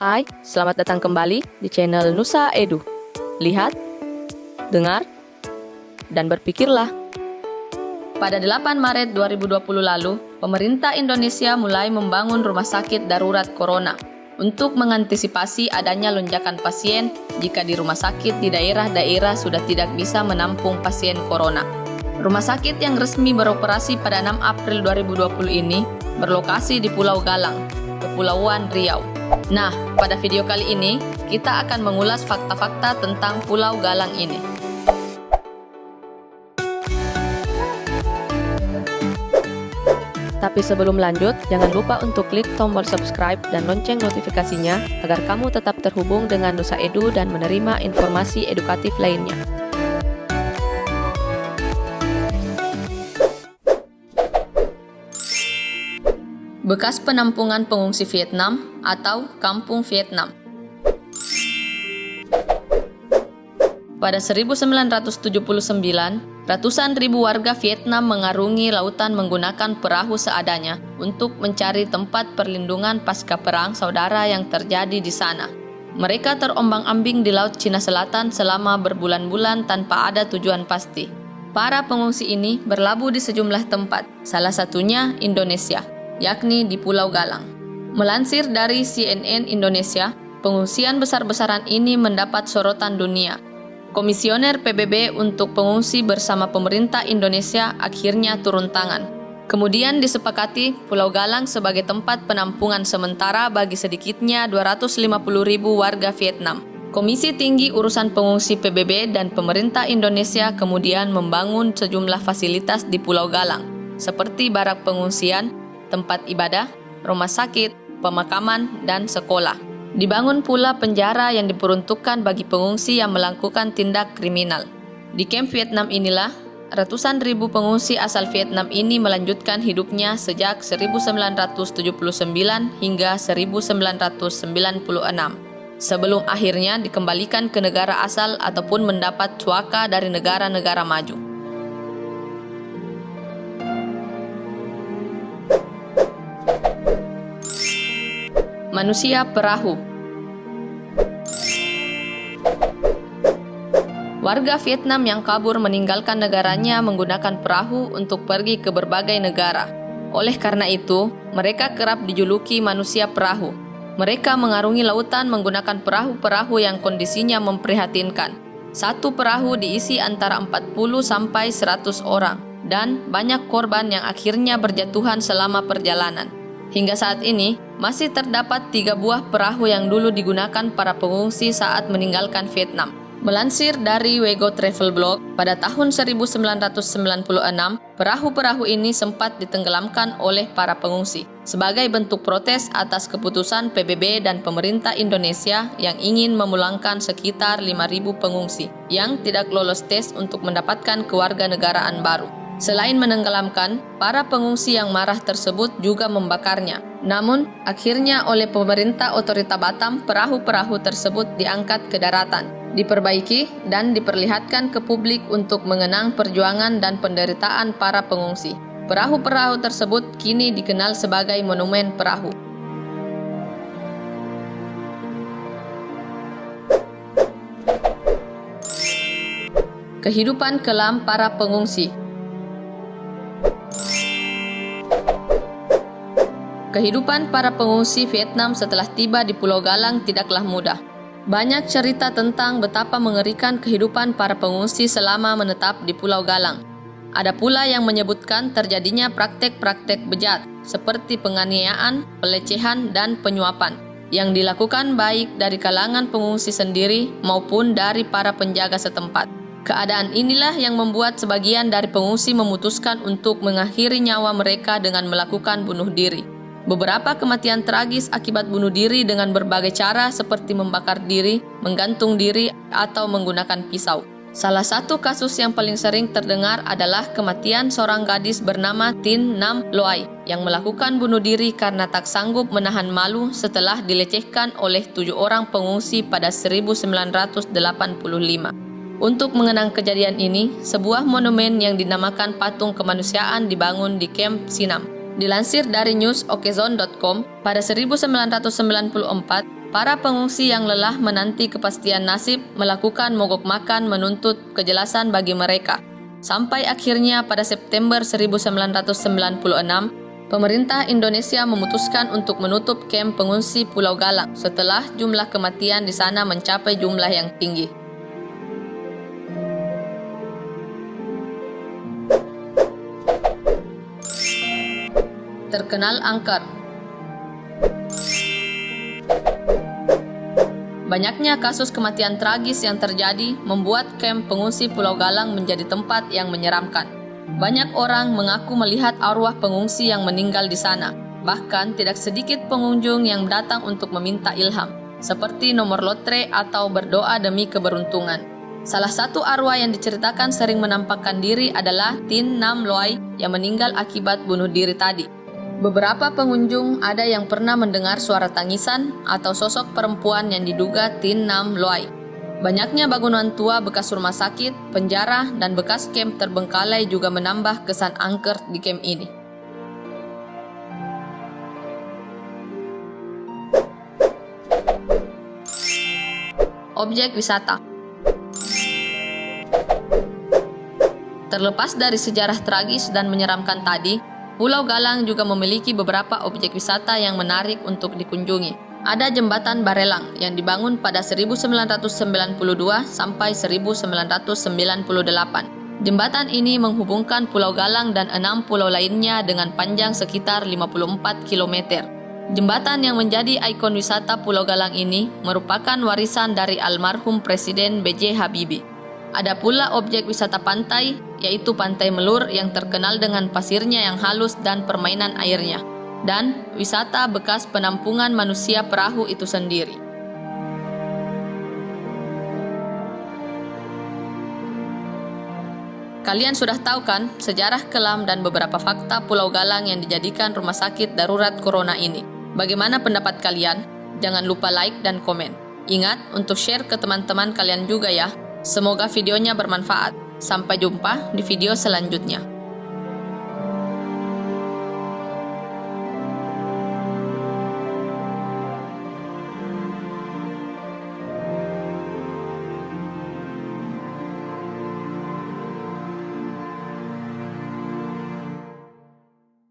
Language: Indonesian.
Hai, selamat datang kembali di channel Nusa Edu. Lihat, dengar, dan berpikirlah. Pada 8 Maret 2020 lalu, pemerintah Indonesia mulai membangun rumah sakit darurat corona untuk mengantisipasi adanya lonjakan pasien jika di rumah sakit di daerah-daerah sudah tidak bisa menampung pasien corona. Rumah sakit yang resmi beroperasi pada 6 April 2020 ini berlokasi di Pulau Galang, Kepulauan Riau. Nah, pada video kali ini, kita akan mengulas fakta-fakta tentang Pulau Galang ini. Tapi sebelum lanjut, jangan lupa untuk klik tombol subscribe dan lonceng notifikasinya agar kamu tetap terhubung dengan Nusa Edu dan menerima informasi edukatif lainnya. Bekas penampungan pengungsi Vietnam atau Kampung Vietnam. Pada 1979, ratusan ribu warga Vietnam mengarungi lautan menggunakan perahu seadanya untuk mencari tempat perlindungan pasca perang saudara yang terjadi di sana. Mereka terombang-ambing di Laut Cina Selatan selama berbulan-bulan tanpa ada tujuan pasti. Para pengungsi ini berlabuh di sejumlah tempat, salah satunya Indonesia, yakni di Pulau Galang. Melansir dari CNN Indonesia, pengungsian besar-besaran ini mendapat sorotan dunia. Komisioner PBB untuk pengungsi bersama pemerintah Indonesia akhirnya turun tangan. Kemudian disepakati Pulau Galang sebagai tempat penampungan sementara bagi sedikitnya 250.000 warga Vietnam. Komisi Tinggi Urusan Pengungsi PBB dan pemerintah Indonesia kemudian membangun sejumlah fasilitas di Pulau Galang, seperti barak pengungsian, tempat ibadah, rumah sakit, pemakaman, dan sekolah. Dibangun pula penjara yang diperuntukkan bagi pengungsi yang melakukan tindak kriminal. Di kamp Vietnam inilah, ratusan ribu pengungsi asal Vietnam ini melanjutkan hidupnya sejak 1979 hingga 1996, sebelum akhirnya dikembalikan ke negara asal ataupun mendapat suaka dari negara-negara maju. Manusia perahu. Warga Vietnam yang kabur meninggalkan negaranya menggunakan perahu untuk pergi ke berbagai negara. Oleh karena itu, mereka kerap dijuluki manusia perahu. Mereka mengarungi lautan menggunakan perahu-perahu yang kondisinya memprihatinkan. Satu perahu diisi antara 40 sampai 100 orang, dan banyak korban yang akhirnya berjatuhan selama perjalanan. Hingga saat ini, masih terdapat 3 buah perahu yang dulu digunakan para pengungsi saat meninggalkan Vietnam. Melansir dari Wego Travel Blog, pada tahun 1996, perahu-perahu ini sempat ditenggelamkan oleh para pengungsi sebagai bentuk protes atas keputusan PBB dan pemerintah Indonesia yang ingin memulangkan sekitar 5.000 pengungsi yang tidak lolos tes untuk mendapatkan kewarganegaraan baru. Selain menenggelamkan, para pengungsi yang marah tersebut juga membakarnya. Namun, akhirnya oleh pemerintah otorita Batam, perahu-perahu tersebut diangkat ke daratan, diperbaiki, dan diperlihatkan ke publik untuk mengenang perjuangan dan penderitaan para pengungsi. Perahu-perahu tersebut kini dikenal sebagai Monumen Perahu. Kehidupan kelam para pengungsi. Kehidupan para pengungsi Vietnam setelah tiba di Pulau Galang tidaklah mudah. Banyak cerita tentang betapa mengerikan kehidupan para pengungsi selama menetap di Pulau Galang. Ada pula yang menyebutkan terjadinya praktek-praktek bejat seperti penganiayaan, pelecehan, dan penyuapan yang dilakukan baik dari kalangan pengungsi sendiri maupun dari para penjaga setempat. Keadaan inilah yang membuat sebagian dari pengungsi memutuskan untuk mengakhiri nyawa mereka dengan melakukan bunuh diri. Beberapa kematian tragis akibat bunuh diri dengan berbagai cara seperti membakar diri, menggantung diri, atau menggunakan pisau. Salah satu kasus yang paling sering terdengar adalah kematian seorang gadis bernama Tin Nam Loai yang melakukan bunuh diri karena tak sanggup menahan malu setelah dilecehkan oleh 7 orang pengungsi pada 1985. Untuk mengenang kejadian ini, sebuah monumen yang dinamakan Patung Kemanusiaan dibangun di Camp Sinam. Dilansir dari newsokezone.com, pada 1994, Para pengungsi yang lelah menanti kepastian nasib melakukan mogok makan menuntut kejelasan bagi mereka. Sampai akhirnya pada September 1996, pemerintah Indonesia memutuskan untuk menutup kamp pengungsi Pulau Galang setelah jumlah kematian di sana mencapai jumlah yang tinggi. Terkenal angker. Banyaknya kasus kematian tragis yang terjadi membuat kamp pengungsi Pulau Galang menjadi tempat yang menyeramkan. Banyak orang mengaku melihat arwah pengungsi yang meninggal di sana. Bahkan tidak sedikit pengunjung yang datang untuk meminta ilham, seperti nomor lotre atau berdoa demi keberuntungan. Salah satu arwah yang diceritakan sering menampakkan diri adalah Tin Nam Loai yang meninggal akibat bunuh diri tadi. Beberapa pengunjung ada yang pernah mendengar suara tangisan atau sosok perempuan yang diduga Tin Nam Loai. Banyaknya bangunan tua bekas rumah sakit, penjara, dan bekas kamp terbengkalai juga menambah kesan angker di kamp ini. Objek wisata. Terlepas dari sejarah tragis dan menyeramkan tadi, Pulau Galang juga memiliki beberapa objek wisata yang menarik untuk dikunjungi. Ada jembatan Barelang yang dibangun pada 1992 sampai 1998. Jembatan ini menghubungkan Pulau Galang dan 6 pulau lainnya dengan panjang sekitar 54 km. Jembatan yang menjadi ikon wisata Pulau Galang ini merupakan warisan dari almarhum Presiden B.J. Habibie. Ada pula objek wisata pantai, yaitu Pantai Melur yang terkenal dengan pasirnya yang halus dan permainan airnya, dan wisata bekas penampungan manusia perahu itu sendiri. Kalian sudah tahu kan sejarah kelam dan beberapa fakta Pulau Galang yang dijadikan rumah sakit darurat corona ini? Bagaimana pendapat kalian? Jangan lupa like dan komen. Ingat untuk share ke teman-teman kalian juga ya. Semoga videonya bermanfaat. Sampai jumpa di video selanjutnya.